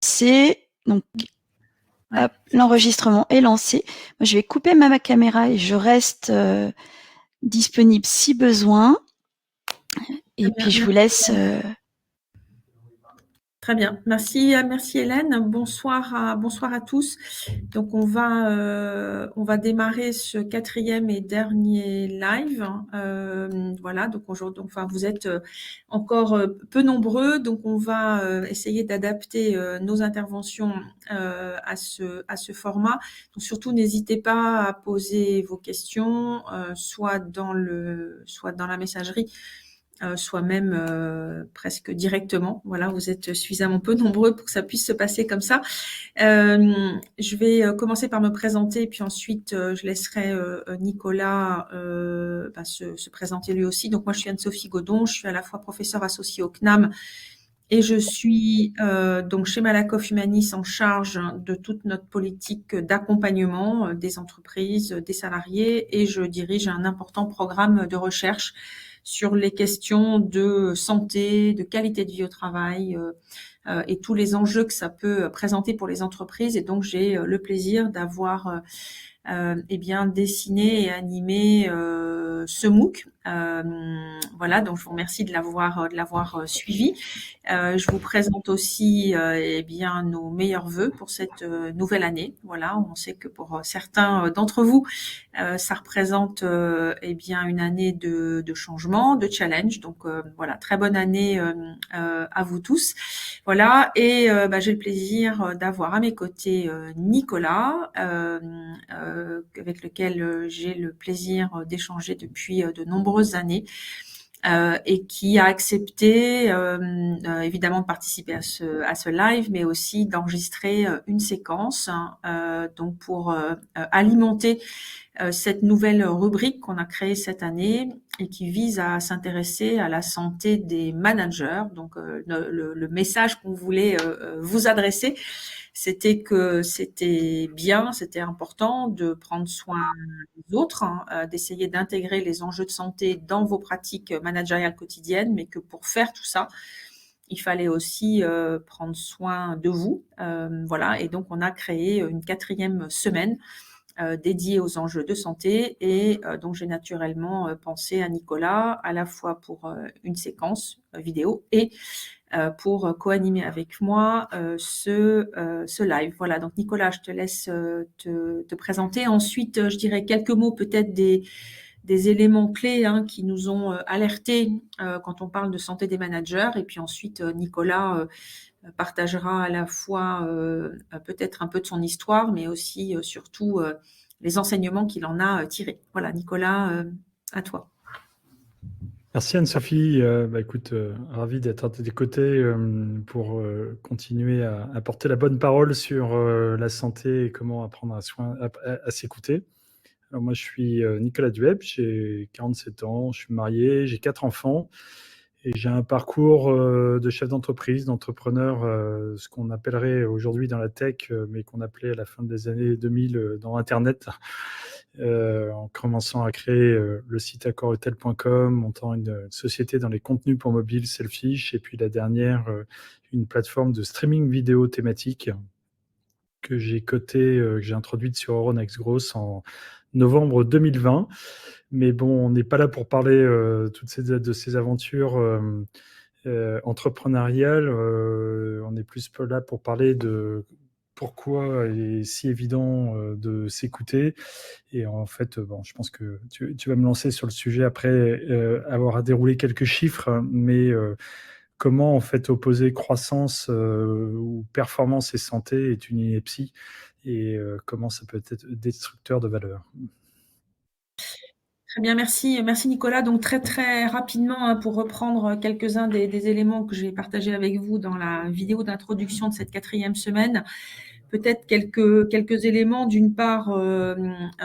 C'est donc Ouais. hop, l'enregistrement est lancé. Moi, je vais couper ma caméra et je reste disponible si besoin. Et puis je vous laisse. Très bien. Merci Hélène. Bonsoir à tous. Donc on va démarrer ce 4e et dernier live. Voilà. Donc aujourd'hui, enfin vous êtes encore peu nombreux, donc on va essayer d'adapter nos interventions à ce format. Donc surtout n'hésitez pas à poser vos questions, soit dans la messagerie, soit même presque directement. Voilà, vous êtes suffisamment peu nombreux pour que ça puisse se passer comme ça. Je vais commencer par me présenter, puis ensuite je laisserai Nicolas se présenter lui aussi. Donc moi, je suis Anne-Sophie Godon, je suis à la fois professeure associée au CNAM et je suis donc chez Malakoff Humanis en charge de toute notre politique d'accompagnement des entreprises, des salariés, et je dirige un important programme de recherche sur les questions de santé, de qualité de vie au travail et tous les enjeux que ça peut présenter pour les entreprises. Et donc, j'ai le plaisir d'avoir dessiné et animé ce MOOC. Voilà, donc je vous remercie de l'avoir suivi. Je vous présente aussi nos meilleurs vœux pour cette nouvelle année. Voilà, on sait que pour certains d'entre vous, ça représente une année de changement, de challenge. Donc voilà, très bonne année à vous tous. Voilà, et j'ai le plaisir d'avoir à mes côtés Nicolas, avec lequel j'ai le plaisir d'échanger depuis de nombreuses années. Et qui a accepté évidemment de participer à ce live, mais aussi d'enregistrer une séquence donc pour alimenter cette nouvelle rubrique qu'on a créée cette année et qui vise à s'intéresser à la santé des managers. Donc le message qu'on voulait vous adresser, c'était que c'était important de prendre soin des autres, d'essayer d'intégrer les enjeux de santé dans vos pratiques managériales quotidiennes, mais que pour faire tout ça, il fallait aussi prendre soin de vous. Voilà, et donc on a créé une 4e semaine dédiée aux enjeux de santé, et donc j'ai naturellement pensé à Nicolas, à la fois pour une séquence vidéo et pour co-animer avec moi ce live. Voilà, donc Nicolas, je te laisse te présenter. Ensuite, je dirais quelques mots peut-être des éléments clés qui nous ont alertés quand on parle de santé des managers. Et puis ensuite, Nicolas partagera à la fois peut-être un peu de son histoire, mais aussi surtout les enseignements qu'il en a tirés. Voilà, Nicolas, à toi. Merci Anne-Sophie. Écoute, ravi d'être à tes côtés pour continuer à apporter la bonne parole sur la santé et comment apprendre à s'écouter. Alors moi, je suis Nicolas Dueb, j'ai 47 ans, je suis marié, j'ai 4 enfants et j'ai un parcours de chef d'entreprise, d'entrepreneur, ce qu'on appellerait aujourd'hui dans la tech, mais qu'on appelait à la fin des années 2000 dans Internet. En commençant à créer le site accorhotel.com, montant une société dans les contenus pour mobile, Selfish, et puis la dernière, une plateforme de streaming vidéo thématique que j'ai cotée, que j'ai introduite sur Euronext Growth en novembre 2020. Mais bon, on n'est pas là pour parler de ces aventures entrepreneuriales. On est plus là pour parler de pourquoi il est si évident de s'écouter. Et en fait, je pense que tu vas me lancer sur le sujet après avoir déroulé quelques chiffres, mais comment en fait opposer croissance ou performance et santé est une ineptie, et comment ça peut être destructeur de valeur. Très bien, merci Nicolas. Donc très très rapidement, pour reprendre quelques-uns des éléments que j'ai partagés avec vous dans la vidéo d'introduction de cette 4e semaine, peut-être quelques éléments. D'une part,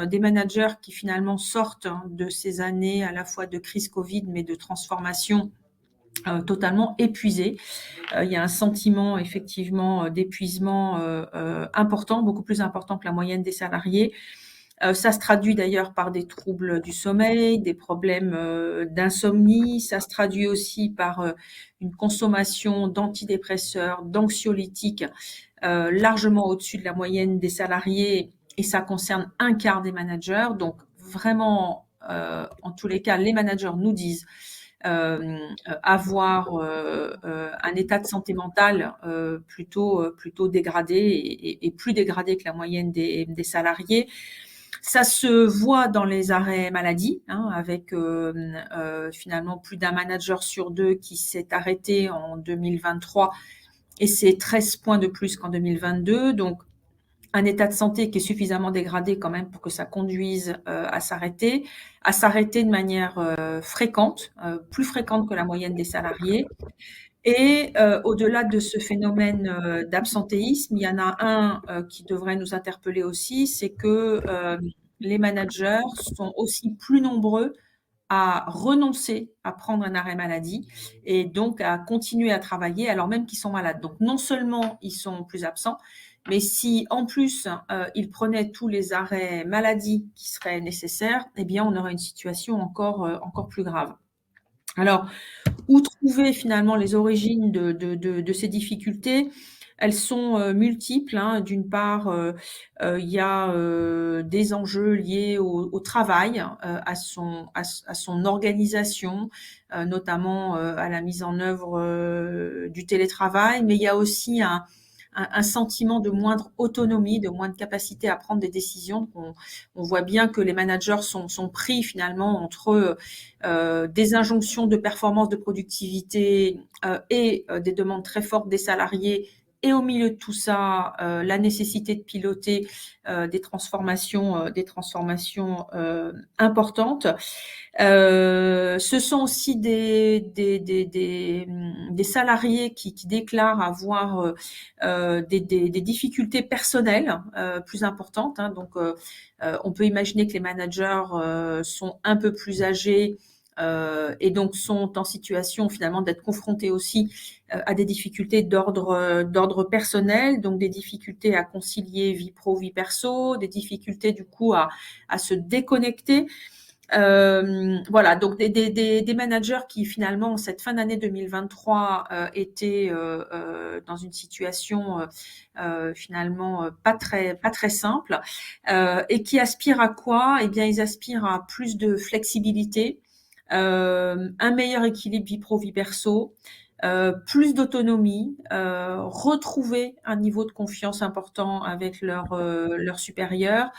des managers qui finalement sortent de ces années à la fois de crise Covid, mais de transformation totalement épuisés. Il y a un sentiment effectivement d'épuisement important, beaucoup plus important que la moyenne des salariés. Ça se traduit d'ailleurs par des troubles du sommeil, des problèmes d'insomnie. Ça se traduit aussi par une consommation d'antidépresseurs, d'anxiolytiques largement au-dessus de la moyenne des salariés, et ça concerne un quart des managers. Donc vraiment, en tous les cas, les managers nous disent avoir un état de santé mentale plutôt dégradé et plus dégradé que la moyenne des salariés. Ça se voit dans les arrêts maladie, avec finalement plus d'un manager sur deux qui s'est arrêté en 2023, et c'est 13 points de plus qu'en 2022. Donc, un état de santé qui est suffisamment dégradé quand même pour que ça conduise à s'arrêter de manière fréquente, plus fréquente que la moyenne des salariés. Et au-delà de ce phénomène d'absentéisme, il y en a un qui devrait nous interpeller aussi, c'est que les managers sont aussi plus nombreux à renoncer à prendre un arrêt maladie et donc à continuer à travailler alors même qu'ils sont malades. Donc non seulement ils sont plus absents, mais si en plus ils prenaient tous les arrêts maladie qui seraient nécessaires, eh bien on aurait une situation encore plus grave. Alors, où trouver finalement les origines de ces difficultés? Elles sont multiples. D'une part, il y a des enjeux liés au travail, à son organisation, notamment à la mise en œuvre du télétravail, mais il y a aussi un sentiment de moindre autonomie, de moindre capacité à prendre des décisions. On voit bien que les managers sont pris finalement entre des injonctions de performance, de productivité et des demandes très fortes des salariés. Et au milieu de tout ça, la nécessité de piloter des transformations importantes. Ce sont aussi des salariés qui déclarent avoir des difficultés personnelles plus importantes. Donc, on peut imaginer que les managers sont un peu plus âgés et donc sont en situation finalement d'être confrontés aussi à des difficultés d'ordre personnel, donc des difficultés à concilier vie pro, vie perso, des difficultés du coup à se déconnecter. Voilà, donc des managers qui finalement cette fin d'année 2023 étaient dans une situation finalement pas très simple et qui aspirent à quoi? Eh bien, ils aspirent à plus de flexibilité, un meilleur équilibre vie pro vie perso, plus d'autonomie, retrouver un niveau de confiance important avec leurs supérieurs.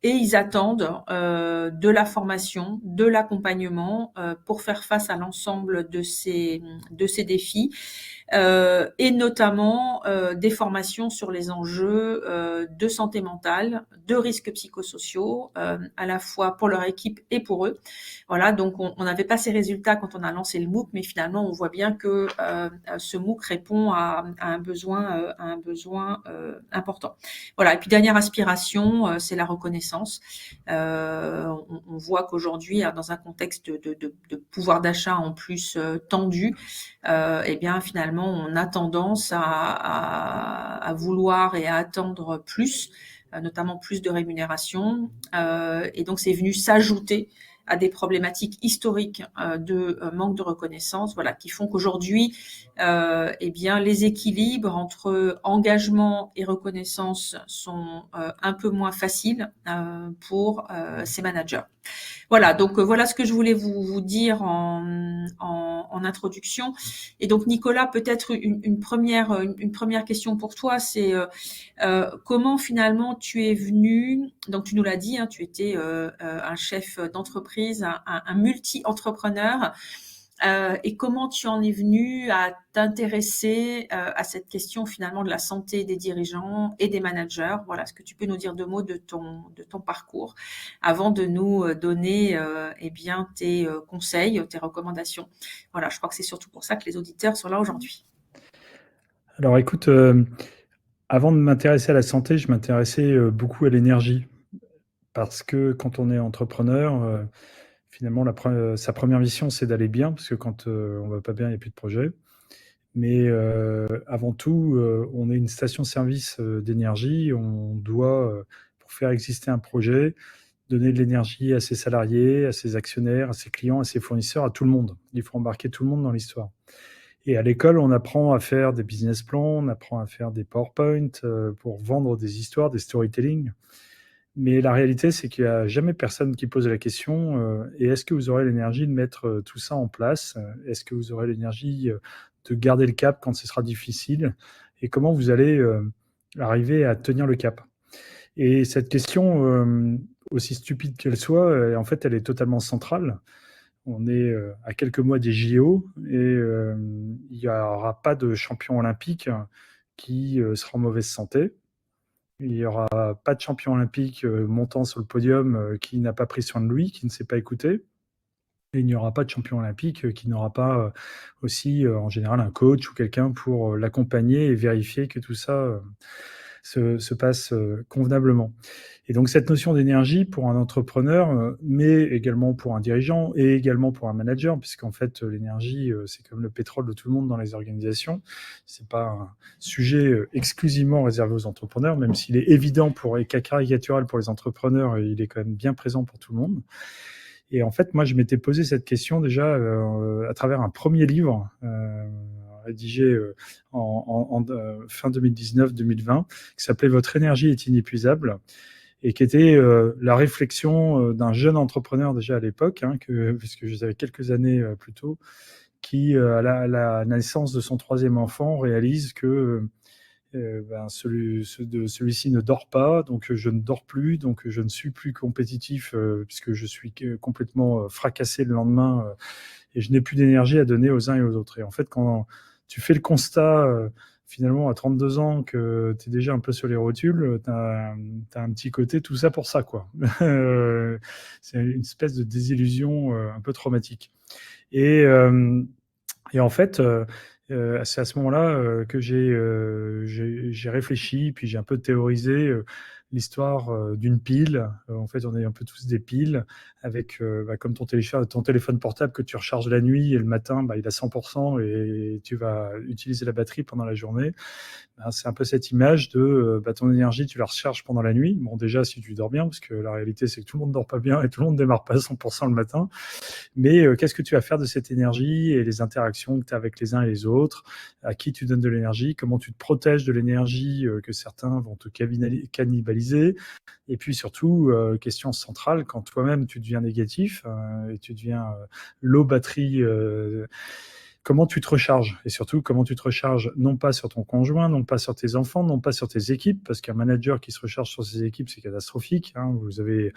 Et ils attendent de la formation, de l'accompagnement pour faire face à l'ensemble de ces défis et notamment des formations sur les enjeux de santé mentale, de risques psychosociaux, à la fois pour leur équipe et pour eux. Voilà, donc on n'avait pas ces résultats quand on a lancé le MOOC, mais finalement on voit bien que ce MOOC répond à un besoin important. Voilà, et puis dernière aspiration, c'est la reconnaissance. On voit qu'aujourd'hui, dans un contexte de pouvoir d'achat en plus tendu, eh bien finalement on a tendance à vouloir et à attendre plus, notamment plus de rémunération, et donc c'est venu s'ajouter à des problématiques historiques de manque de reconnaissance, voilà, qui font qu'aujourd'hui, eh bien, les équilibres entre engagement et reconnaissance sont un peu moins faciles pour ces managers. Voilà, donc voilà ce que je voulais vous dire en introduction. Et donc Nicolas, peut-être une première question pour toi, c'est comment finalement tu es venu, donc tu nous l'as dit, tu étais un chef d'entreprise, un multi-entrepreneur, et comment tu en es venu à t'intéresser à cette question finalement de la santé des dirigeants et des managers. Voilà, est-ce que tu peux nous dire 2 mots de ton parcours avant de nous donner eh bien tes conseils, tes recommandations. Voilà, je crois que c'est surtout pour ça que les auditeurs sont là aujourd'hui. Alors écoute, avant de m'intéresser à la santé, je m'intéressais beaucoup à l'énergie. Parce que quand on est entrepreneur, finalement, sa première mission, c'est d'aller bien, parce que quand on va pas bien, il n'y a plus de projet. Mais avant tout, on est une station-service d'énergie. On doit pour faire exister un projet, donner de l'énergie à ses salariés, à ses actionnaires, à ses clients, à ses fournisseurs, à tout le monde. Il faut embarquer tout le monde dans l'histoire. Et à l'école, on apprend à faire des business plans, on apprend à faire des PowerPoint pour vendre des histoires, des storytelling. Mais la réalité, c'est qu'il n'y a jamais personne qui pose la question et est-ce que vous aurez l'énergie de mettre tout ça en place? Est-ce que vous aurez l'énergie de garder le cap quand ce sera difficile? Et comment vous allez arriver à tenir le cap? Et cette question, aussi stupide qu'elle soit, en fait, elle est totalement centrale. On est à quelques mois des JO et il n'y aura pas de champion olympique qui sera en mauvaise santé. Il n'y aura pas de champion olympique montant sur le podium qui n'a pas pris soin de lui, qui ne s'est pas écouté. Et il n'y aura pas de champion olympique qui n'aura pas aussi, en général, un coach ou quelqu'un pour l'accompagner et vérifier que tout ça se passe convenablement. Et donc cette notion d'énergie pour un entrepreneur, mais également pour un dirigeant et également pour un manager, puisqu'en fait l'énergie c'est comme le pétrole de tout le monde dans les organisations. C'est pas un sujet exclusivement réservé aux entrepreneurs, même s'il est évident et caricatural pour les entrepreneurs, il est quand même bien présent pour tout le monde. Et en fait, moi, je m'étais posé cette question déjà à travers un premier livre rédigé en fin 2019-2020, qui s'appelait « Votre énergie est inépuisable » et qui était la réflexion d'un jeune entrepreneur déjà à l'époque, puisque je savais quelques années plus tôt, qui, à la naissance de son troisième enfant, réalise que celui-ci ne dort pas, donc je ne dors plus, donc je ne suis plus compétitif puisque je suis complètement fracassé le lendemain et je n'ai plus d'énergie à donner aux uns et aux autres. Et en fait, quand tu fais le constat finalement à 32 ans que tu es déjà un peu sur les rotules, tu as un petit côté tout ça pour ça, quoi. C'est une espèce de désillusion un peu traumatique. Et en fait, c'est à ce moment-là que j'ai réfléchi, puis j'ai un peu théorisé l'histoire d'une pile. En fait, on est un peu tous des piles, avec comme ton téléphone portable que tu recharges la nuit et le matin, il a 100% et tu vas utiliser la batterie pendant la journée. C'est un peu cette image de ton énergie, tu la recharges pendant la nuit. Bon, déjà, si tu dors bien, parce que la réalité, c'est que tout le monde dort pas bien et tout le monde démarre pas à 100% le matin. Mais qu'est-ce que tu vas faire de cette énergie et les interactions que tu as avec les uns et les autres? À qui tu donnes de l'énergie? Comment tu te protèges de l'énergie que certains vont te cannibaliser? Et puis surtout, question centrale, quand toi-même tu deviens négatif et tu deviens low batterie, comment tu te recharges? Et surtout, comment tu te recharges non pas sur ton conjoint, non pas sur tes enfants, non pas sur tes équipes, parce qu'un manager qui se recharge sur ses équipes, c'est catastrophique. Vous avez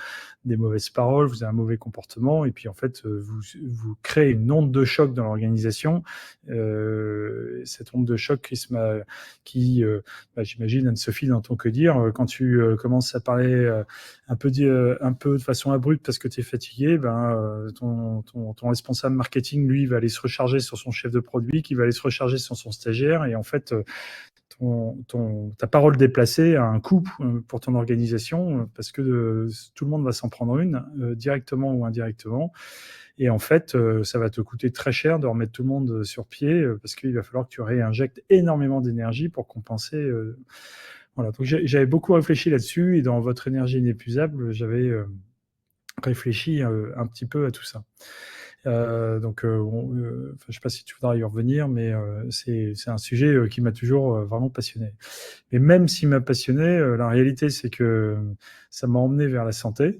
des mauvaises paroles, vous avez un mauvais comportement, et puis en fait, vous créez une onde de choc dans l'organisation. Cette onde de choc qui j'imagine, Anne-Sophie, dans ton que dire, quand tu commences à parler un peu de façon abrupte parce que tu es fatigué, ton responsable marketing, lui, va aller se recharger sur son chef de produit, qui va aller se recharger sur son stagiaire, et en fait, ta parole déplacée a un coût pour ton organisation parce que tout le monde va s'en prendre une, directement ou indirectement. Et en fait, ça va te coûter très cher de remettre tout le monde sur pied parce qu'il va falloir que tu réinjectes énormément d'énergie pour compenser. Voilà. Donc j'avais beaucoup réfléchi là-dessus et dans votre énergie inépuisable, j'avais réfléchi un petit peu à tout ça. Je ne sais pas si tu voudras y revenir, mais c'est un sujet qui m'a toujours vraiment passionné. Mais même s'il m'a passionné, la réalité, c'est que ça m'a emmené vers la santé.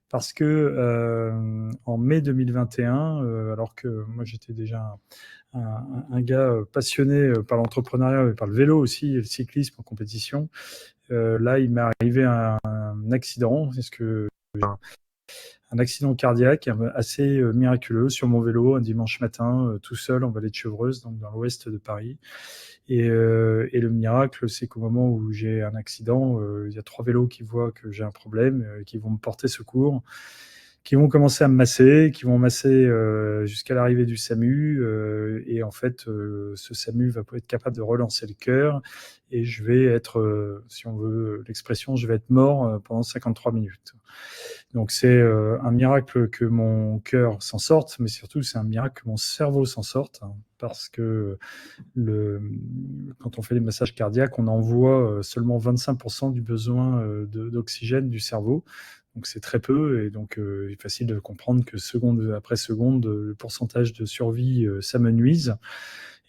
Parce que en mai 2021, alors que moi j'étais déjà un gars passionné par l'entrepreneuriat et par le vélo aussi, et le cyclisme en compétition, là il m'est arrivé un accident. Un accident cardiaque assez miraculeux sur mon vélo un dimanche matin, tout seul en vallée de Chevreuse, donc dans l'ouest de Paris. Et le miracle, c'est qu'au moment où j'ai un accident, il y a 3 vélos qui voient que j'ai un problème, qui vont me porter secours, qui vont commencer à me masser, qui vont masser jusqu'à l'arrivée du SAMU. Et en fait, ce SAMU va être capable de relancer le cœur. Et je vais être, si on veut l'expression, je vais être mort pendant 53 minutes. Donc c'est un miracle que mon cœur s'en sorte, mais surtout c'est un miracle que mon cerveau s'en sorte, parce que quand on fait les massages cardiaques, on envoie seulement 25% du besoin d'oxygène du cerveau. Donc c'est très peu, et donc il est facile de comprendre que seconde après seconde, le pourcentage de survie s'amenuise.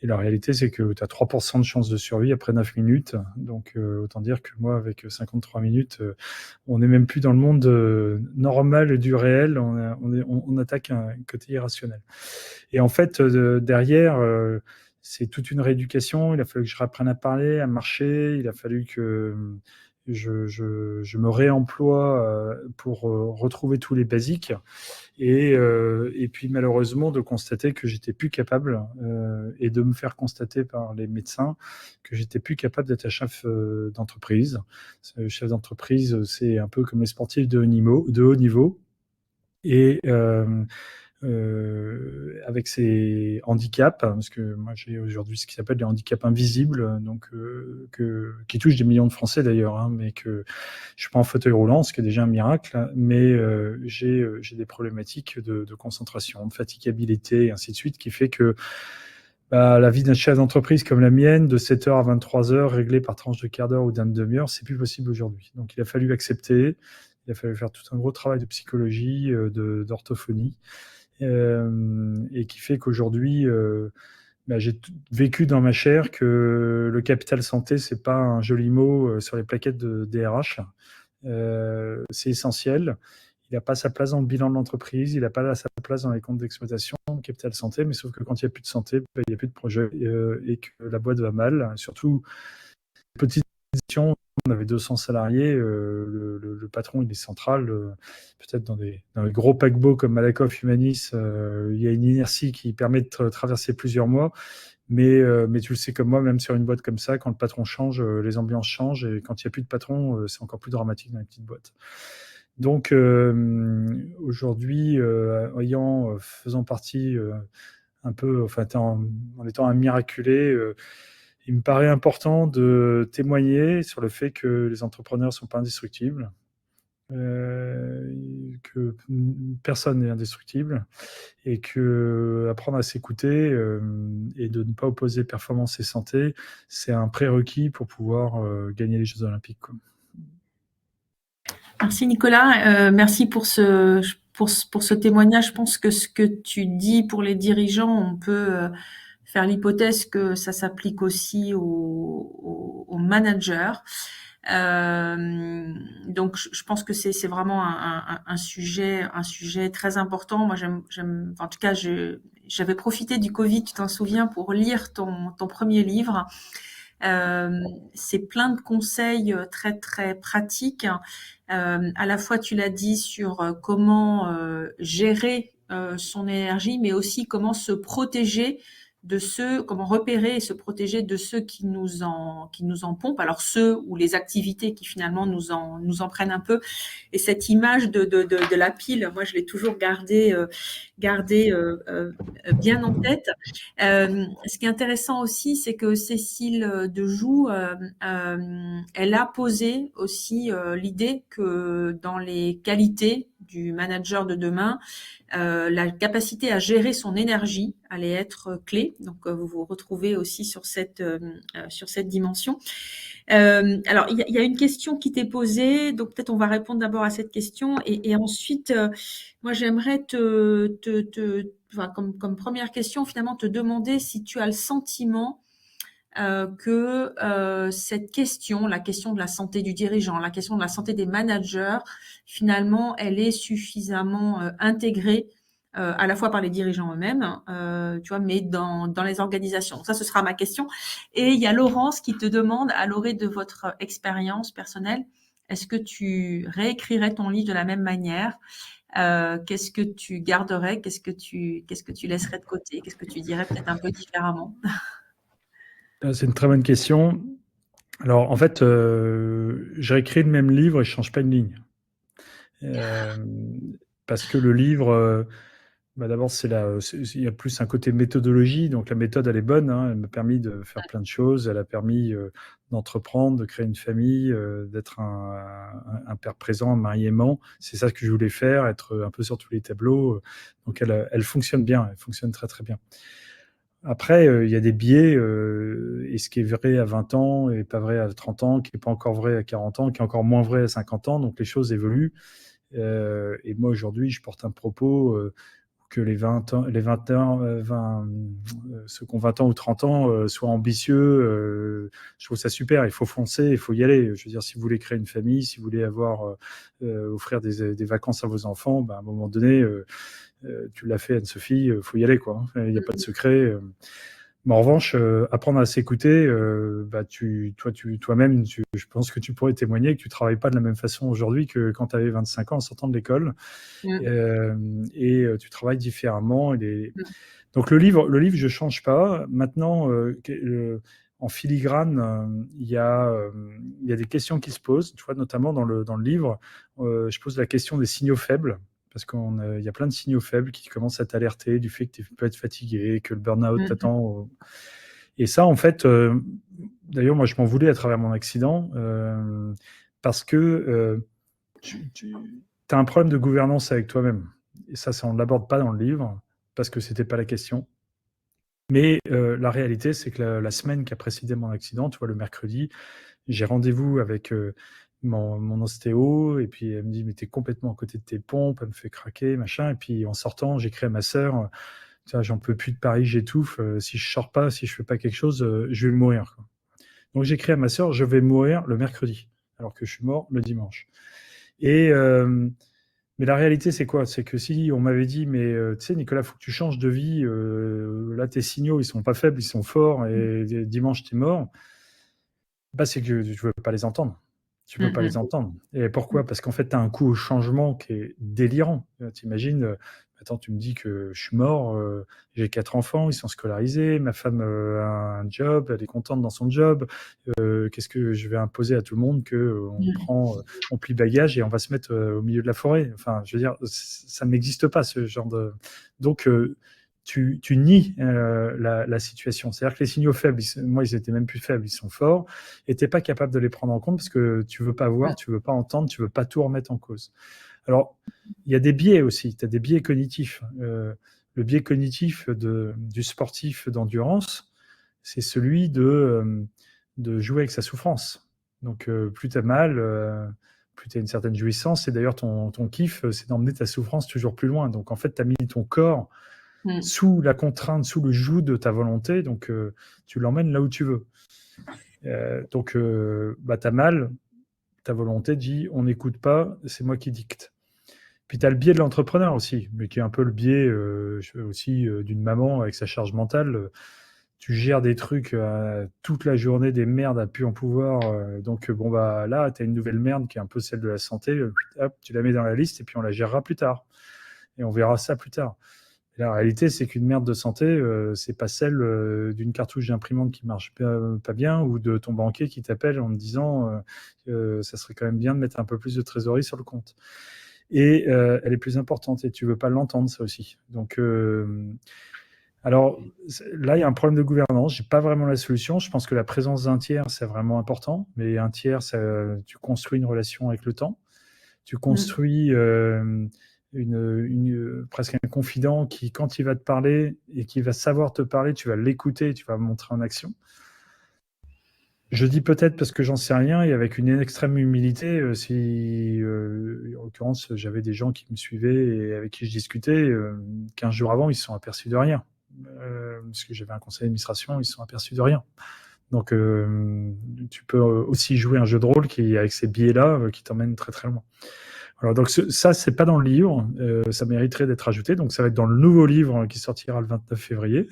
Et la réalité, c'est que tu as 3% de chance de survie après 9 minutes. Donc autant dire que moi, avec 53 minutes, on n'est même plus dans le monde normal du réel, on attaque un côté irrationnel. Et en fait, derrière, c'est toute une rééducation. Il a fallu que je réapprenne à parler, à marcher. Il a fallu que je me réemploie pour retrouver tous les basiques. Et puis malheureusement de constater que j'étais plus capable et de me faire constater par les médecins que j'étais plus capable d'être un chef d'entreprise. Chef d'entreprise, c'est un peu comme les sportifs de haut niveau. Et avec ces handicaps, parce que moi j'ai aujourd'hui ce qui s'appelle des handicaps invisibles, donc qui touchent des millions de Français d'ailleurs, hein, mais que je suis pas en fauteuil roulant, ce qui est déjà un miracle, mais j'ai des problématiques de concentration, de fatigabilité, et ainsi de suite, qui fait que la vie d'un chef d'entreprise comme la mienne, de 7h à 23h, réglée par tranche de quart d'heure ou d'une demi-heure, c'est plus possible aujourd'hui. Donc il a fallu accepter, il a fallu faire tout un gros travail de psychologie, d'orthophonie, et qui fait qu'aujourd'hui, j'ai vécu dans ma chair que le capital santé, c'est pas un joli mot sur les plaquettes de DRH. C'est essentiel. Il n'a pas sa place dans le bilan de l'entreprise, il n'a pas sa place dans les comptes d'exploitation, le capital santé, mais sauf que quand il n'y a plus de santé, il n'y a plus de projet et que la boîte va mal. Surtout, petite édition, on avait 200 salariés, le patron, il est central. Peut-être dans les gros paquebots comme Malakoff, Humanis, il y a une inertie qui permet de traverser plusieurs mois. Mais tu le sais comme moi, même sur une boîte comme ça, quand le patron change, les ambiances changent. Et quand il n'y a plus de patron, c'est encore plus dramatique dans les petites boîtes. Donc aujourd'hui, faisant partie un peu, enfin, en étant un miraculé, il me paraît important de témoigner sur le fait que les entrepreneurs ne sont pas indestructibles, que personne n'est indestructible, et que apprendre à s'écouter et de ne pas opposer performance et santé, c'est un prérequis pour pouvoir gagner les Jeux Olympiques, quoi. Merci Nicolas, merci pour ce témoignage. Je pense que ce que tu dis pour les dirigeants, on peut faire l'hypothèse que ça s'applique aussi aux managers. Donc je pense que c'est vraiment un sujet très important. Moi en tout cas j'avais profité du Covid, tu t'en souviens, pour lire ton premier livre. C'est plein de conseils très très pratiques. À la fois, tu l'as dit, sur comment gérer son énergie, mais aussi comment se protéger comment repérer et se protéger de ceux qui nous en pompent. Alors ceux ou les activités qui finalement nous en prennent un peu. Et cette image de la pile, moi je l'ai toujours gardée bien en tête. Ce qui est intéressant aussi, c'est que Cécile Dejoux, elle a posé aussi l'idée que dans les qualités du manager de demain, la capacité à gérer son énergie allait être clé. Donc, vous vous retrouvez aussi sur cette dimension. Alors, il y a une question qui t'est posée, donc peut-être on va répondre d'abord à cette question, et ensuite, moi j'aimerais comme première question, finalement, te demander si tu as le sentiment que cette question, la question de la santé du dirigeant, la question de la santé des managers, finalement, elle est suffisamment intégrée à la fois par les dirigeants eux-mêmes, tu vois, mais dans les organisations. Donc ça, ce sera ma question. Et il y a Laurence qui te demande, à l'orée de votre expérience personnelle, est-ce que tu réécrirais ton livre de la même manière? Qu'est-ce que tu garderais? Qu'est-ce que tu laisserais de côté? Qu'est-ce que tu dirais peut-être un peu différemment? C'est une très bonne question. Alors, en fait, j'ai écrit le même livre et je ne change pas une ligne. Parce que le livre, d'abord, il y a plus un côté méthodologie. Donc, la méthode, elle est bonne, hein. Elle m'a permis de faire plein de choses. Elle a permis d'entreprendre, de créer une famille, d'être un père présent, un mari aimant. C'est ça que je voulais faire, être un peu sur tous les tableaux. Donc, elle fonctionne bien. Elle fonctionne très, très bien. Après, il y a des biais, et ce qui est vrai à 20 ans n'est pas vrai à 30 ans, qui n'est pas encore vrai à 40 ans, qui est encore moins vrai à 50 ans, donc les choses évoluent. Et moi, aujourd'hui, je porte un propos que les 20 ans, ceux qui ont 20 ans ou 30 ans soient ambitieux. Je trouve ça super, il faut foncer, il faut y aller. Je veux dire, si vous voulez créer une famille, si vous voulez offrir des vacances à vos enfants, à un moment donné, tu l'as fait, Anne-Sophie, il faut y aller, quoi. Il n'y a pas de secret. Mais en revanche, apprendre à s'écouter, toi-même, je pense que tu pourrais témoigner que tu travailles pas de la même façon aujourd'hui que quand tu avais 25 ans en sortant de l'école. Tu travailles différemment. Donc le livre, je change pas. Maintenant, en filigrane, il y a des questions qui se posent. Tu vois, notamment dans le livre, je pose la question des signaux faibles. Parce qu'il y a plein de signaux faibles qui commencent à t'alerter du fait que tu peux être fatigué, que le burn-out t'attend. Et ça, en fait, d'ailleurs, moi, je m'en voulais à travers mon accident parce que tu as un problème de gouvernance avec toi-même. Et ça, on ne l'aborde pas dans le livre parce que c'était pas la question. Mais la réalité, c'est que la semaine qui a précédé mon accident, tu vois, le mercredi, j'ai rendez-vous avec mon ostéo, et puis elle me dit, mais t'es complètement à côté de tes pompes, elle me fait craquer, machin. Et puis en sortant, j'écris à ma sœur, j'en peux plus de Paris, j'étouffe, si je sors pas, si je fais pas quelque chose, je vais mourir, quoi. Donc j'écris à ma sœur, je vais mourir le mercredi, alors que je suis mort le dimanche. Mais la réalité, c'est quoi? C'est que si on m'avait dit, mais tu sais, Nicolas, faut que tu changes de vie, là, tes signaux, ils sont pas faibles, ils sont forts, et dimanche, t'es mort, c'est que tu veux pas les entendre. Tu peux pas les entendre. Et pourquoi? Parce qu'en fait, tu as un coût au changement qui est délirant. T'imagines, attends, tu me dis que je suis mort, j'ai 4 enfants, ils sont scolarisés, ma femme a un job, elle est contente dans son job. Qu'est-ce que je vais imposer à tout le monde on plie bagage et on va se mettre au milieu de la forêt? Enfin, je veux dire, ça n'existe pas, ce genre de. Donc, tu nies la situation. C'est-à-dire que les signaux faibles, moi, ils étaient même plus faibles, ils sont forts, et tu n'es pas capable de les prendre en compte parce que tu ne veux pas voir, tu ne veux pas entendre, tu ne veux pas tout remettre en cause. Alors, il y a des biais aussi, tu as des biais cognitifs. Le biais cognitif du sportif d'endurance, c'est celui de jouer avec sa souffrance. Donc, plus tu as mal, plus tu as une certaine jouissance, et d'ailleurs, ton kiff, c'est d'emmener ta souffrance toujours plus loin. Donc, en fait, tu as mis ton corps sous la contrainte, sous le joug de ta volonté, donc tu l'emmènes là où tu veux. Donc, t'as mal, ta volonté dit, on n'écoute pas, c'est moi qui dicte. Puis tu as le biais de l'entrepreneur aussi, mais qui est un peu le biais aussi d'une maman avec sa charge mentale. Tu gères des trucs toute la journée, des merdes à plus en pouvoir. Donc, là, tu as une nouvelle merde qui est un peu celle de la santé. Hop, tu la mets dans la liste et puis on la gérera plus tard. Et on verra ça plus tard. Et la réalité, c'est qu'une merde de santé, c'est pas celle d'une cartouche d'imprimante qui marche pas bien, ou de ton banquier qui t'appelle en te disant ça serait quand même bien de mettre un peu plus de trésorerie sur le compte. Et elle est plus importante, et tu veux pas l'entendre, ça aussi. Donc, alors là, il y a un problème de gouvernance. J'ai pas vraiment la solution. Je pense que la présence d'un tiers, c'est vraiment important. Mais un tiers, tu construis une relation avec le temps. Tu construis presque un confident qui, quand il va te parler et qui va savoir te parler, tu vas l'écouter, tu vas montrer en action. Je dis peut-être parce que j'en sais rien, et avec une extrême humilité, en l'occurrence, j'avais des gens qui me suivaient et avec qui je discutais, 15 jours avant, ils se sont aperçus de rien. Parce que j'avais un conseil d'administration, ils se sont aperçus de rien. Donc, tu peux aussi jouer un jeu de rôle avec ces biais-là, qui t'emmène très très loin. Alors, donc ça, c'est pas dans le livre, ça mériterait d'être ajouté, donc ça va être dans le nouveau livre qui sortira le 29 février.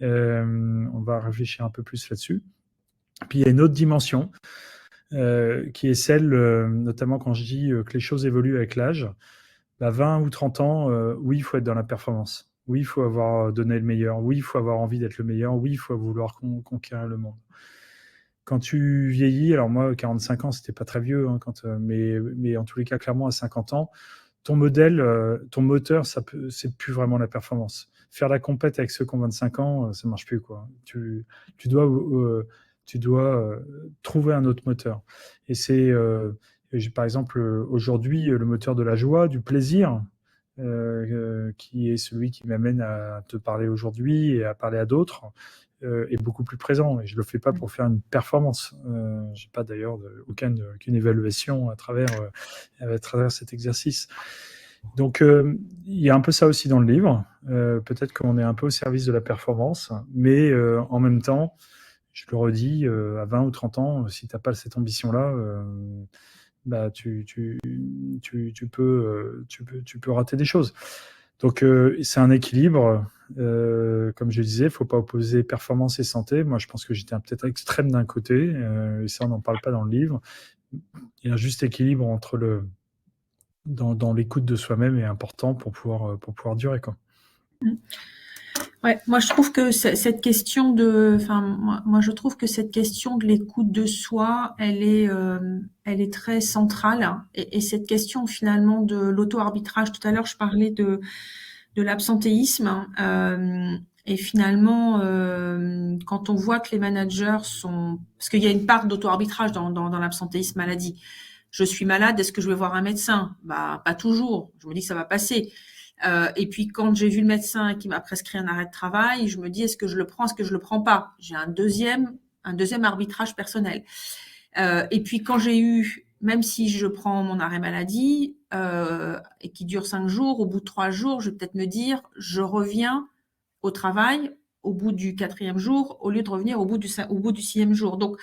On va réfléchir un peu plus là-dessus. Puis il y a une autre dimension qui est celle, notamment quand je dis que les choses évoluent avec l'âge. 20 ou 30 ans, oui, il faut être dans la performance. Oui, il faut avoir donné le meilleur. Oui, il faut avoir envie d'être le meilleur. Oui, il faut vouloir conquérir le monde. Quand tu vieillis, alors moi, 45 ans, c'était pas très vieux, hein, mais en tous les cas, clairement, à 50 ans, ton modèle, ton moteur, c'est plus vraiment la performance. Faire la compète avec ceux qui ont 25 ans, ça marche plus, quoi. Tu dois trouver un autre moteur. Et c'est, par exemple, aujourd'hui, le moteur de la joie, du plaisir, qui est celui qui m'amène à te parler aujourd'hui et à parler à d'autres, est beaucoup plus présent. Et je le fais pas pour faire une performance. J'ai pas d'ailleurs aucune évaluation à travers cet exercice. Donc, il y a un peu ça aussi dans le livre. Peut-être qu'on est un peu au service de la performance, mais en même temps, je le redis, à 20 ou 30 ans, si tu n'as pas cette ambition-là, bah, tu peux rater des choses. Donc, c'est un équilibre. Comme je disais, il ne faut pas opposer performance et santé. Moi, je pense que j'étais peut-être extrême d'un côté, et ça, on n'en parle pas dans le livre. Il y a un juste équilibre entre dans l'écoute de soi-même est important pour pouvoir durer, quoi. Ouais, moi je trouve que cette question moi je trouve que cette question de l'écoute de soi, elle est très centrale, hein. Et cette question finalement de l'auto-arbitrage. Tout à l'heure, je parlais de l'absentéisme, hein. Et finalement, quand on voit que les managers sont, parce qu'il y a une part d'auto-arbitrage dans l'absentéisme maladie. Je suis malade, est-ce que je vais voir un médecin? Bah, pas toujours. Je me dis que ça va passer. Et puis quand j'ai vu le médecin qui m'a prescrit un arrêt de travail, je me dis est-ce que je le prends, est-ce que je le prends pas? J'ai un deuxième arbitrage personnel. Et puis quand j'ai eu, même si je prends mon arrêt maladie et qui dure 5 jours, au bout de 3 jours, je vais peut-être me dire je reviens au travail au bout du 4e jour au lieu de revenir au bout du 6e jour. Donc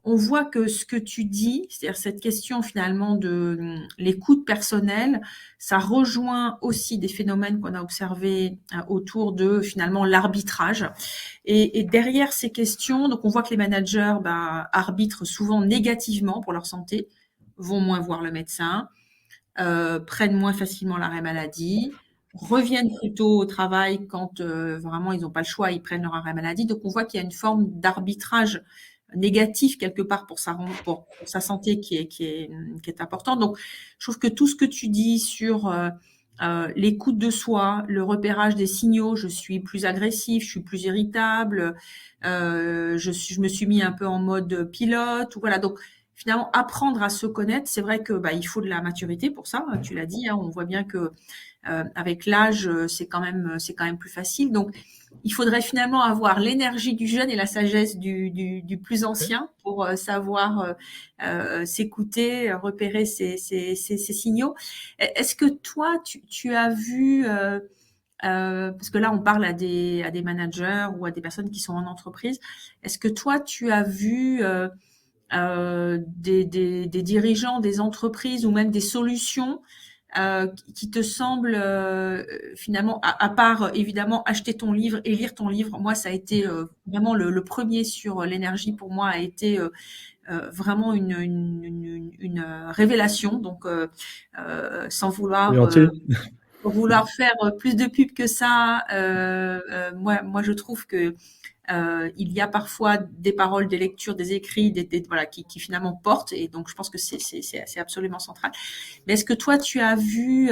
on voit que ce que tu dis, c'est-à-dire cette question finalement de l'écoute personnelle, ça rejoint aussi des phénomènes qu'on a observés autour de finalement l'arbitrage. Et derrière ces questions, donc on voit que les managers arbitrent souvent négativement pour leur santé, vont moins voir le médecin, prennent moins facilement l'arrêt maladie, reviennent plus tôt au travail quand vraiment ils n'ont pas le choix, ils prennent leur arrêt maladie. Donc on voit qu'il y a une forme d'arbitrage négatif quelque part pour sa santé qui est important. Donc, je trouve que tout ce que tu dis sur l'écoute de soi, le repérage des signaux, je suis plus agressif, je suis plus irritable, je me suis mis un peu en mode pilote, ou voilà. Donc, finalement, apprendre à se connaître, c'est vrai que il faut de la maturité pour ça. Tu l'as dit, hein, on voit bien que avec l'âge, c'est quand même plus facile. Donc, il faudrait finalement avoir l'énergie du jeune et la sagesse du plus ancien pour savoir s'écouter, repérer ces signaux. Est-ce que toi, tu as vu, parce que là, on parle à des managers ou à des personnes qui sont en entreprise, est-ce que toi, tu as vu des dirigeants, des entreprises ou même des solutions qui te semble finalement, à part évidemment acheter ton livre et lire ton livre, moi ça a été vraiment le premier sur l'énergie pour moi a été vraiment une révélation. Donc sans vouloir faire plus de pub que ça, moi je trouve que il y a parfois des paroles, des lectures, des écrits, voilà, qui finalement portent, et donc je pense que c'est absolument central. Mais est-ce que toi tu as vu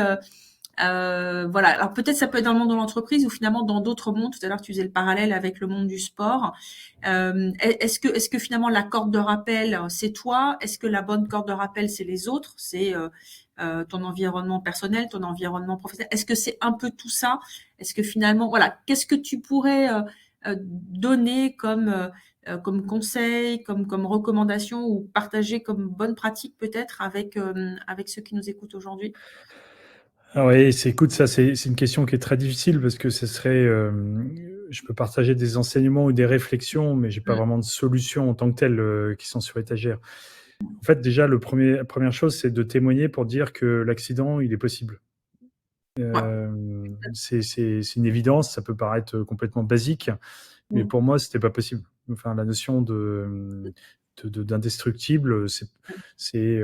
voilà, alors peut-être ça peut être dans le monde de l'entreprise ou finalement dans d'autres mondes. Tout à l'heure tu faisais le parallèle avec le monde du sport. Est-ce que finalement la corde de rappel c'est toi? Est-ce que la bonne corde de rappel c'est les autres? C'est ton environnement personnel, ton environnement professionnel. Est-ce que c'est un peu tout ça? Est-ce que finalement, voilà, qu'est-ce que tu pourrais donner comme conseil, comme recommandation, ou partager comme bonne pratique peut-être avec ceux qui nous écoutent aujourd'hui? Ah oui, écoute, ça, c'est une question qui est très difficile parce que ce serait, je peux partager des enseignements ou des réflexions, mais j'ai pas vraiment de solution en tant que telle qui sont sur étagère. En fait, déjà, la première chose, c'est de témoigner pour dire que l'accident, il est possible. C'est une évidence, ça peut paraître complètement basique, mais pour moi, c'était pas possible. Enfin, la notion d'indestructible, c'est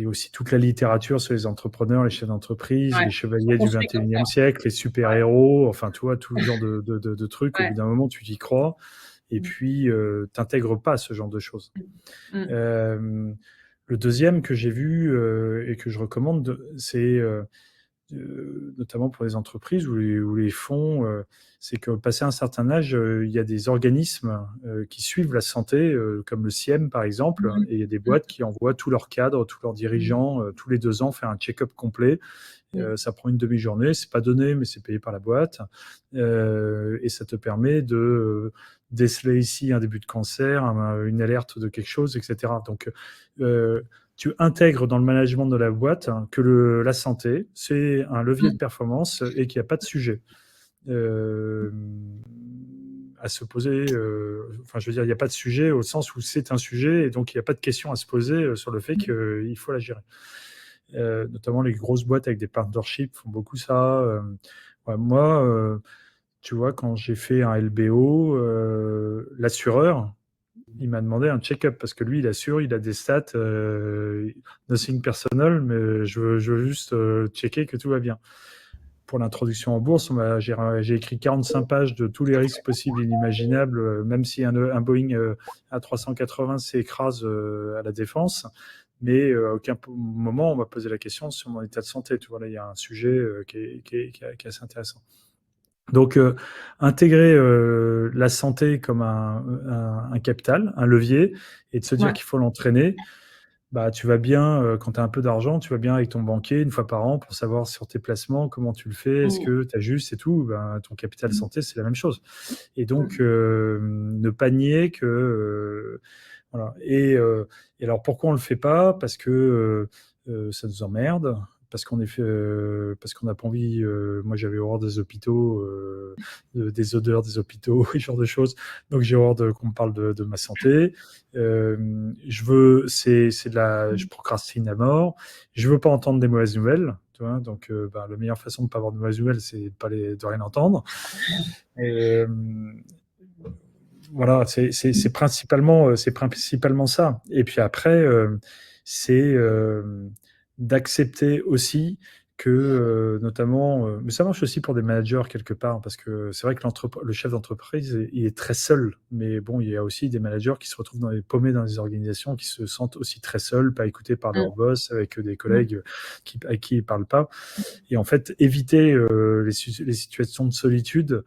aussi toute la littérature sur les entrepreneurs, les chefs d'entreprise, les chevaliers du 21e siècle, les super-héros, enfin, tu vois, tout le genre de trucs. Au bout d'un moment, tu y crois, et puis t'intègres pas ce genre de choses. Le deuxième que j'ai vu et que je recommande, c'est notamment pour les entreprises ou les fonds, c'est que passé un certain âge, il y a des organismes qui suivent la santé, comme le CIEM par exemple, et il y a des boîtes qui envoient tous leurs cadres, tous leurs dirigeants, tous les 2 ans faire un check-up complet. Ça prend une demi-journée, c'est pas donné, mais c'est payé par la boîte, et ça te permet de déceler ici un début de cancer, une alerte de quelque chose, etc. Donc, tu intègres dans le management de la boîte que la santé, c'est un levier de performance et qu'il n'y a pas de sujet à se poser. Enfin, je veux dire, il n'y a pas de sujet au sens où c'est un sujet et donc il n'y a pas de question à se poser sur le fait qu'il faut la gérer. Notamment les grosses boîtes avec des partnerships font beaucoup ça. Ouais, moi, tu vois, quand j'ai fait un LBO, l'assureur, il m'a demandé un check-up parce que lui, il assure, il a des stats, nothing personal, mais je veux juste checker que tout va bien. Pour l'introduction en bourse, j'ai écrit 45 pages de tous les risques possibles et inimaginables, même si un Boeing A380 s'écrase à la défense. Mais à aucun moment, on m'a posé la question sur mon état de santé. Tu vois, là, il y a un sujet qui est assez intéressant. Donc, intégrer la santé comme un capital, un levier, et de se dire qu'il faut l'entraîner, bah, tu vas bien, quand tu as un peu d'argent, tu vas bien avec ton banquier une fois par an pour savoir sur tes placements, comment tu le fais, est-ce que tu ajustes et tout. Ben, ton capital santé, c'est la même chose. Et donc, ne pas nier que... voilà. Et alors, pourquoi on le fait pas? Parce que ça nous emmerde, parce qu'on n'a pas envie. Moi, j'avais horreur des hôpitaux, des odeurs des hôpitaux, ce genre de choses. Donc, j'ai horreur qu'on me parle de ma santé. Je procrastine à mort. Je veux pas entendre des mauvaises nouvelles. Tu vois, donc, la meilleure façon de pas avoir de mauvaises nouvelles, c'est de rien entendre. Et, voilà, c'est principalement ça. Et puis après, c'est d'accepter aussi que, notamment, mais ça marche aussi pour des managers quelque part, parce que c'est vrai que le chef d'entreprise, il est très seul. Mais bon, il y a aussi des managers qui se retrouvent paumés dans les organisations, qui se sentent aussi très seuls, pas écoutés par leur boss, avec des collègues à qui ils parlent pas. Et en fait, éviter les situations de solitude.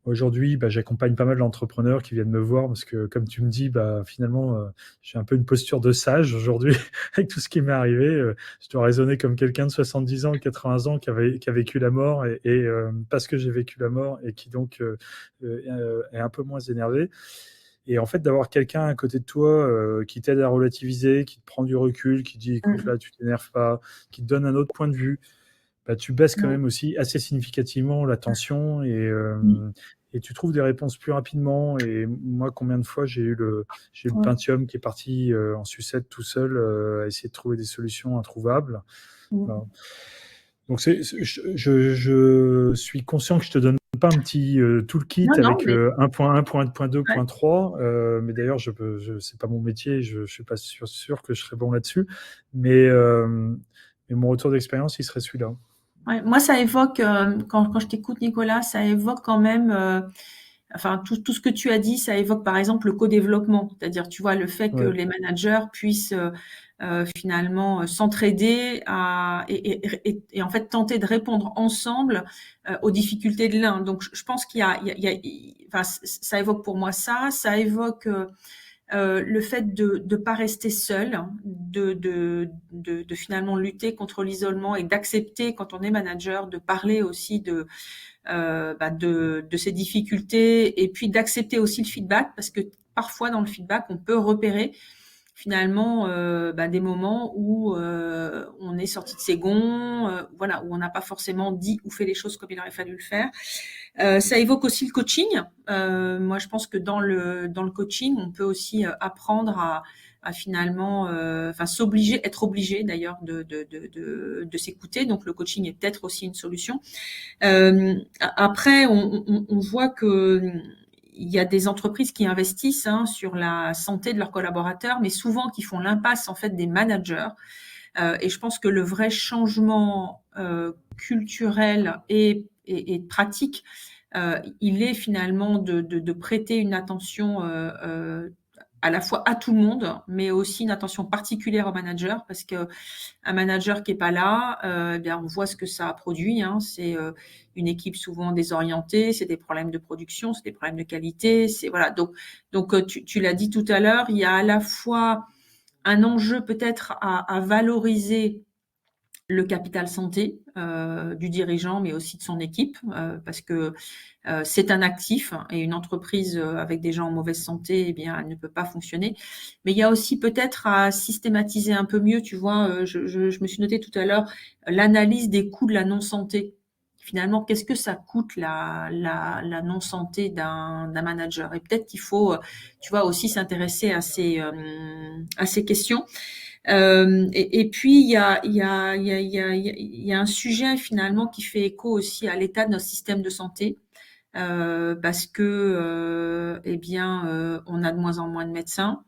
Aujourd'hui, j'accompagne pas mal d'entrepreneurs qui viennent me voir parce que, comme tu me dis, finalement, j'ai un peu une posture de sage aujourd'hui avec tout ce qui m'est arrivé. Je dois raisonner comme quelqu'un de 70 ans, 80 ans qui a vécu la mort et parce que j'ai vécu la mort et qui donc est un peu moins énervé. Et en fait, d'avoir quelqu'un à côté de toi qui t'aide à relativiser, qui te prend du recul, qui dit, écoute, là, tu t'énerves pas, qui te donne un autre point de vue. Tu baisses quand même aussi assez significativement la tension et tu trouves des réponses plus rapidement. Et moi, combien de fois j'ai eu le Pentium qui est parti en sucette tout seul à essayer de trouver des solutions introuvables. Voilà. Donc, je suis conscient que je te donne pas un petit toolkit avec 1.1, 1.2, 1.3. Mais d'ailleurs, c'est pas mon métier. Je suis pas sûr que je serais bon là-dessus. Mais mon retour d'expérience, il serait celui-là. Ouais, moi, ça évoque, quand je t'écoute, Nicolas, ça évoque quand même, enfin, tout ce que tu as dit, ça évoque par exemple le co-développement. C'est-à-dire, tu vois, le fait que les managers puissent finalement s'entraider et en fait tenter de répondre ensemble aux difficultés de l'un. Donc, je pense enfin, ça évoque pour moi ça évoque le fait de pas rester seul, de finalement lutter contre l'isolement et d'accepter quand on est manager de parler aussi de ces difficultés et puis d'accepter aussi le feedback parce que parfois dans le feedback on peut repérer finalement des moments où on est sorti de ses gonds, voilà, où on n'a pas forcément dit ou fait les choses comme il aurait fallu le faire. Ça évoque aussi le coaching. Moi, je pense que dans le coaching, on peut aussi apprendre à finalement, être obligé d'ailleurs de s'écouter. Donc, le coaching est peut-être aussi une solution. Après, on voit que il y a des entreprises qui investissent sur la santé de leurs collaborateurs, mais souvent qui font l'impasse en fait des managers. Et je pense que le vrai changement culturel et pratique, il est finalement de prêter une attention à la fois à tout le monde, mais aussi une attention particulière au manager, parce que un manager qui est pas là, eh bien on voit ce que ça a produit. Hein. C'est une équipe souvent désorientée, c'est des problèmes de production, c'est des problèmes de qualité. C'est voilà. Donc tu l'as dit tout à l'heure, il y a à la fois un enjeu peut-être à valoriser le capital santé du dirigeant, mais aussi de son équipe, parce que c'est un actif et une entreprise avec des gens en mauvaise santé, eh bien, elle ne peut pas fonctionner. Mais il y a aussi peut-être à systématiser un peu mieux, tu vois, je me suis noté tout à l'heure l'analyse des coûts de la non-santé. Finalement, qu'est-ce que ça coûte la non-santé d'un manager? Et peut-être qu'il faut, tu vois, aussi s'intéresser à ces questions. Et puis il y a un sujet finalement qui fait écho aussi à l'état de notre système de santé, parce que eh bien on a de moins en moins de médecins.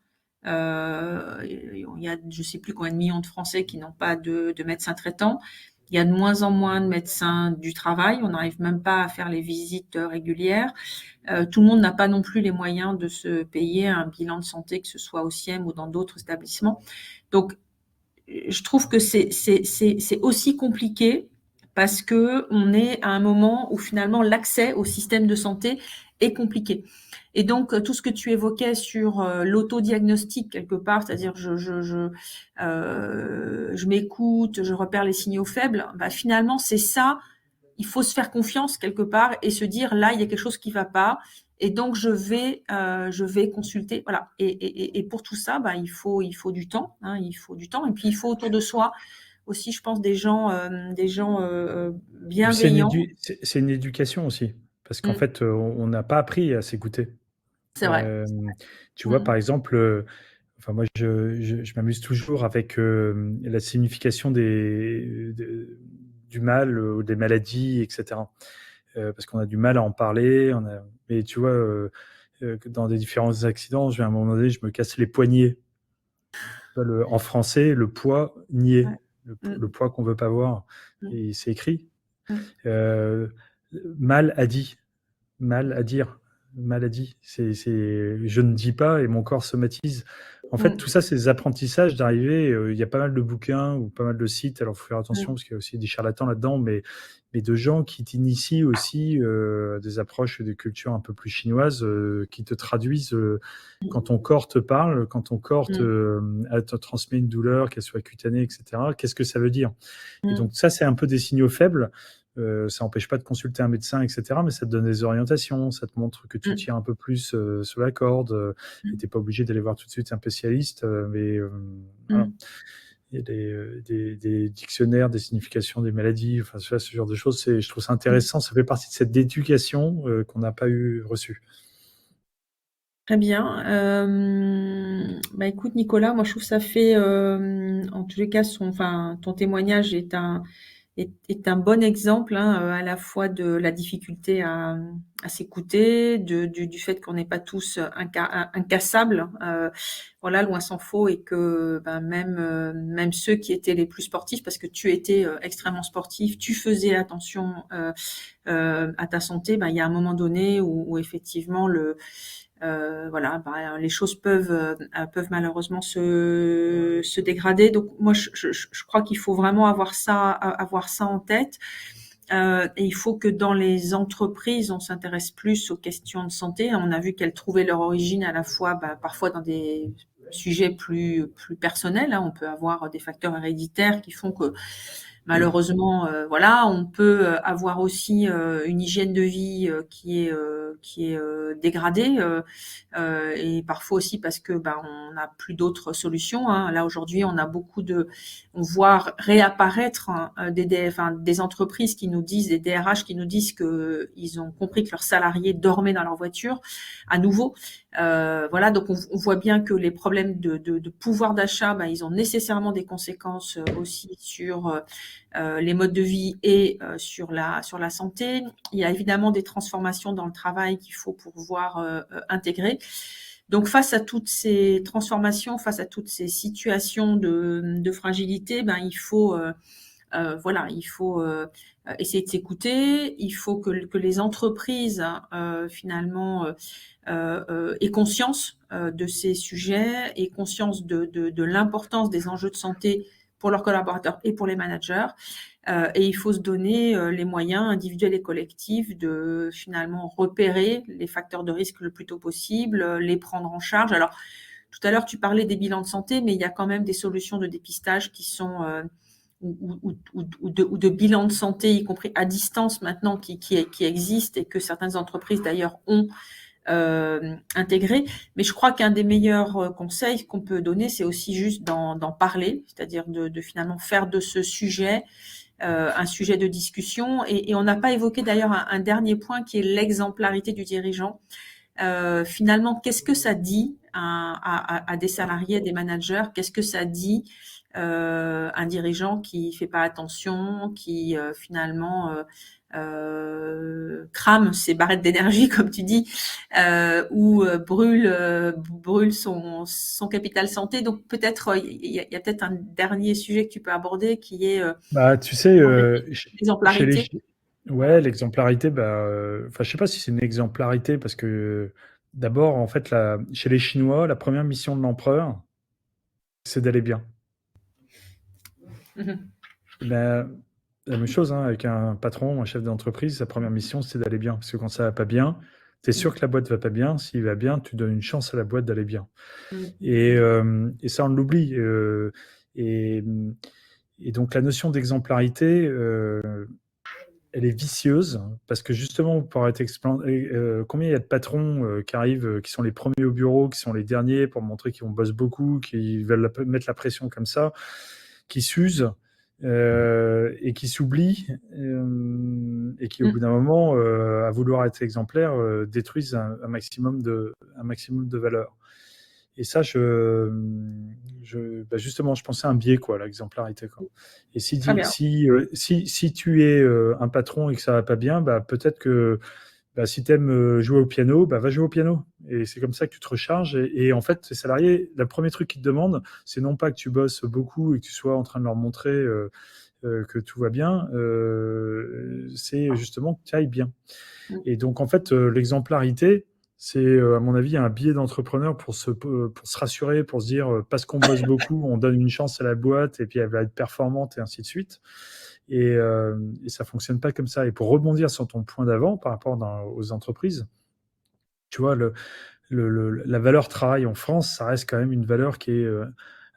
Il y a je sais plus combien de millions de Français qui n'ont pas de médecins traitants. Il y a de moins en moins de médecins du travail. On n'arrive même pas à faire les visites régulières. Tout le monde n'a pas non plus les moyens de se payer un bilan de santé, que ce soit au SIEM ou dans d'autres établissements. Donc, je trouve que c'est aussi compliqué parce que on est à un moment où finalement l'accès au système de santé est compliqué. Et donc tout ce que tu évoquais sur l'autodiagnostic quelque part, c'est-à-dire je m'écoute, je repère les signaux faibles, bah finalement c'est ça. Il faut se faire confiance quelque part et se dire là il y a quelque chose qui va pas. Et donc je vais consulter, voilà. Et pour tout ça, bah, il faut du temps, hein, il faut du temps. Et puis il faut autour de soi aussi, je pense, des gens C'est bienveillants. c'est une éducation aussi, parce qu'en Mm, fait, on n'a pas appris à s'écouter. c'est vrai. Tu vois, Mm, par exemple, enfin moi, je m'amuse toujours avec la signification du mal ou des maladies, etc. Parce qu'on a du mal à en parler. Mais tu vois, dans des différents accidents, à un moment donné, je me casse les poignets. En français, le poids niais, ouais. le Mm, poids qu'on veut pas voir. mm, Et c'est écrit. mm, Euh, mal à dit, mal à dire, mal à dit. Je ne dis pas et mon corps somatise. En fait, mm, tout ça, c'est des apprentissages d'arriver. Il y a pas mal de bouquins ou pas mal de sites. Alors, il faut faire attention mm, parce qu'il y a aussi des charlatans là-dedans, mais de gens qui t'initient aussi des approches de culture un peu plus chinoises, qui te traduisent quand ton corps te parle, quand ton corps mm, te transmet une douleur, qu'elle soit cutanée, etc. Qu'est-ce que ça veut dire? Et mm, donc ça, c'est un peu des signaux faibles. Ça n'empêche pas de consulter un médecin, etc. Mais ça te donne des orientations, ça te montre que tu mm, tires un peu plus sur la corde. Et mm, t'es pas obligé d'aller voir tout de suite un spécialiste. Mais voilà. mm, Il y a des dictionnaires, des significations des maladies, enfin ce genre de choses. Je trouve ça mm. intéressant. Ça fait partie de cette éducation qu'on n'a pas eu reçue. Très bien. Bah écoute Nicolas, moi je trouve que ça fait, en tous les cas, enfin ton témoignage est un bon exemple, hein, à la fois de la difficulté à s'écouter, du fait qu'on n'est pas tous incassables, voilà, loin s'en faut, et que ben, même ceux qui étaient les plus sportifs, parce que tu étais extrêmement sportif, tu faisais attention à ta santé, ben, il y a un moment donné où effectivement voilà, bah, les choses peuvent malheureusement se dégrader. Donc moi, je crois qu'il faut vraiment avoir ça en tête. Et il faut que dans les entreprises, on s'intéresse plus aux questions de santé. On a vu qu'elles trouvaient leur origine à la fois, bah, parfois dans des sujets plus personnels, hein. On peut avoir des facteurs héréditaires qui font que malheureusement, voilà, on peut avoir aussi une hygiène de vie qui est dégradée, et parfois aussi parce que ben on n'a plus d'autres solutions, hein. Là aujourd'hui, on voit réapparaître hein, des entreprises qui nous disent, des DRH qui nous disent que ils ont compris que leurs salariés dormaient dans leur voiture à nouveau. Voilà, donc on voit bien que les problèmes de pouvoir d'achat, ben, ils ont nécessairement des conséquences aussi sur les modes de vie et sur la santé. Il y a évidemment des transformations dans le travail qu'il faut pouvoir intégrer. Donc face à toutes ces transformations, face à toutes ces situations de fragilité, ben il faut voilà, il faut essayer de s'écouter. Il faut que les entreprises finalement aient conscience de ces sujets, aient conscience de l'importance des enjeux de santé pour leurs collaborateurs et pour les managers. Et il faut se donner les moyens individuels et collectifs de finalement repérer les facteurs de risque le plus tôt possible, les prendre en charge. Alors, tout à l'heure, tu parlais des bilans de santé, mais il y a quand même des solutions de dépistage qui sont ou de bilan de santé, y compris à distance maintenant, qui existent et que certaines entreprises d'ailleurs ont intégré. Mais je crois qu'un des meilleurs conseils qu'on peut donner, c'est aussi juste d'en parler, c'est-à-dire de finalement faire de ce sujet un sujet de discussion. Et on n'a pas évoqué d'ailleurs un dernier point qui est l'exemplarité du dirigeant. Finalement, qu'est-ce que ça dit à des salariés, des managers? Qu'est-ce que ça dit un dirigeant qui fait pas attention, qui finalement crame ses barrettes d'énergie, comme tu dis, ou brûle son capital santé. Donc peut-être il y a peut-être un dernier sujet que tu peux aborder qui est Tu sais, chez les l'exemplarité. ouais, l'exemplarité, enfin, je sais pas si c'est une exemplarité parce que d'abord, en fait, chez les Chinois, la première mission de l'empereur, c'est d'aller bien. Mhm. Ben, la même chose, hein, avec un patron, un chef d'entreprise, sa première mission, c'est d'aller bien. Parce que quand ça va pas bien, tu es sûr que la boîte va pas bien. S'il va bien, tu donnes une chance à la boîte d'aller bien. Et ça, on l'oublie. Et, et donc, la notion d'exemplarité, elle est vicieuse parce que justement, pour être combien il y a de patrons qui arrivent, qui sont les premiers au bureau, qui sont les derniers pour montrer qu'ils bossent beaucoup, qui veulent mettre la pression comme ça, qui s'usent et qui s'oublient et qui, au bout d'un moment, à vouloir être exemplaires, détruisent un maximum de valeur. Et ça, justement, je pensais à un biais, quoi, l'exemplarité, quoi. Et Très bien. si tu es un patron et que ça va pas bien, peut-être que si tu aimes jouer au piano, va jouer au piano. Et c'est comme ça que tu te recharges. Et en fait, tes salariés, le premier truc qu'ils te demandent, c'est non pas que tu bosses beaucoup et que tu sois en train de leur montrer que tout va bien, c'est justement que tu ailles bien. Et donc, en fait, l'exemplarité, c'est, à mon avis, un biais d'entrepreneur pour se rassurer, pour se dire, parce qu'on bosse beaucoup, on donne une chance à la boîte et puis elle va être performante et ainsi de suite. Et ça fonctionne pas comme ça. Et pour rebondir sur ton point d'avant par rapport aux entreprises, tu vois, la valeur travail en France, ça reste quand même une valeur qui est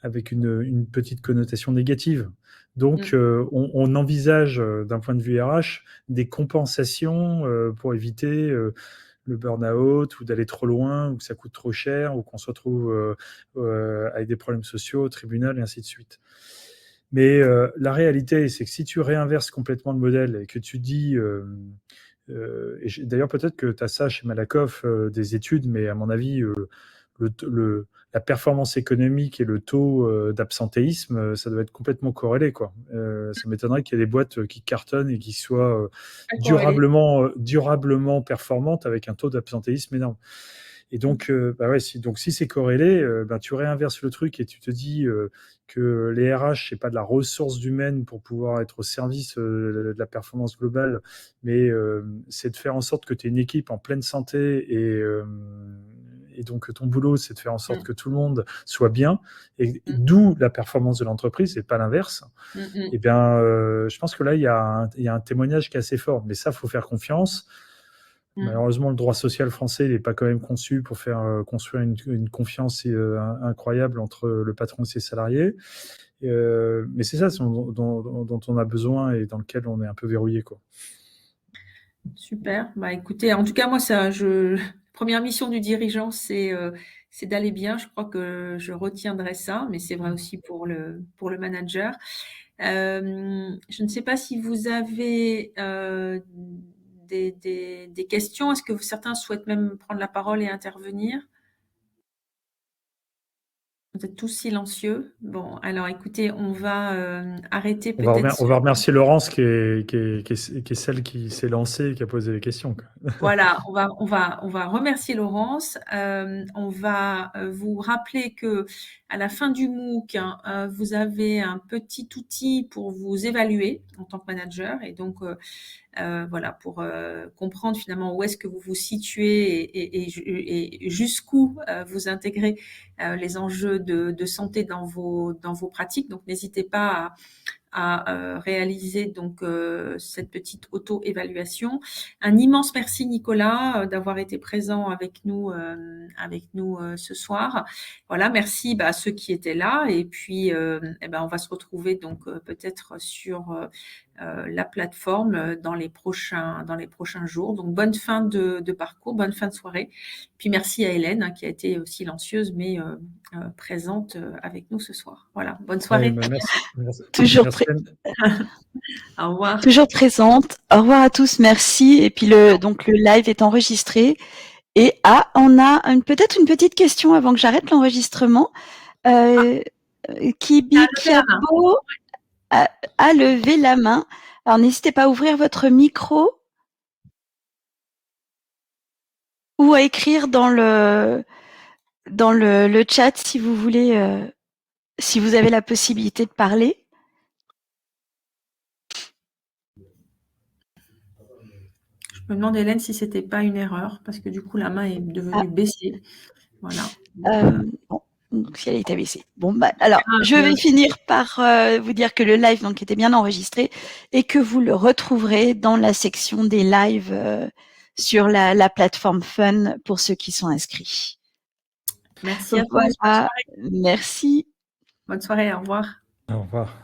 avec une petite connotation négative. Donc, on envisage, d'un point de vue RH, des compensations pour éviter le burn-out ou d'aller trop loin ou que ça coûte trop cher ou qu'on se retrouve avec des problèmes sociaux au tribunal et ainsi de suite. Mais la réalité, c'est que si tu réinverses complètement le modèle et que tu dis d'ailleurs, peut-être que tu as ça chez Malakoff, des études, mais à mon avis, la performance économique et le taux d'absentéisme, ça doit être complètement corrélé, quoi. Ça m'étonnerait qu'il y ait des boîtes qui cartonnent et qui soient durablement performantes avec un taux d'absentéisme énorme. Et donc, si c'est corrélé, tu réinverses le truc et tu te dis que les RH, c'est pas de la ressource humaine pour pouvoir être au service de la performance globale, mais c'est de faire en sorte que tu aies une équipe en pleine santé et donc ton boulot, c'est de faire en sorte que tout le monde soit bien, et d'où la performance de l'entreprise et pas l'inverse. Et bien, je pense que là, il y a un témoignage qui est assez fort, mais ça, faut faire confiance. Malheureusement, le droit social français n'est pas quand même conçu pour faire construire une confiance incroyable entre le patron et ses salariés. Mais c'est ça dont on a besoin et dans lequel on est un peu verrouillé, quoi. Super. Écoutez, en tout cas, moi, première mission du dirigeant, c'est d'aller bien. Je crois que je retiendrai ça, mais c'est vrai aussi pour le manager. Je ne sais pas si vous avez des questions. Est-ce que certains souhaitent même prendre la parole et intervenir? Vous êtes tous silencieux. Bon, alors écoutez, on va arrêter On va, peut-être. on va remercier Laurence qui est celle qui s'est lancée et qui a posé les questions, quoi. Voilà, on va remercier Laurence. On va vous rappeler que à la fin du MOOC, hein, vous avez un petit outil pour vous évaluer en tant que manager et donc voilà, pour comprendre finalement où est-ce que vous vous situez et jusqu'où vous intégrez les enjeux de santé dans vos pratiques. Donc n'hésitez pas à réaliser donc cette petite auto-évaluation. Un immense merci Nicolas d'avoir été présent avec nous ce soir. Voilà, merci à ceux qui étaient là et puis on va se retrouver donc peut-être sur la plateforme dans les prochains jours. Donc bonne fin de parcours, bonne fin de soirée. Puis merci à Hélène qui a été silencieuse mais présente avec nous ce soir. Voilà, bonne soirée. Ouais, merci. Toujours, Au revoir. Toujours présente. Au revoir à tous, merci. Et puis donc le live est enregistré. Et on a peut-être une petite question avant que j'arrête l'enregistrement. Kibi Kiabo a levé la main. Alors n'hésitez pas à ouvrir votre micro ou à écrire dans le chat si vous voulez, si vous avez la possibilité de parler. Je me demande, Hélène, si c'était pas une erreur, parce que du coup, la main est devenue baissée. Voilà. Bon, donc si elle est abaissée. Bon, alors, je vais finir par vous dire que le live donc était bien enregistré et que vous le retrouverez dans la section des lives sur la plateforme Fun pour ceux qui sont inscrits. Merci à tous. Voilà. Merci. Bonne soirée, au revoir. Au revoir.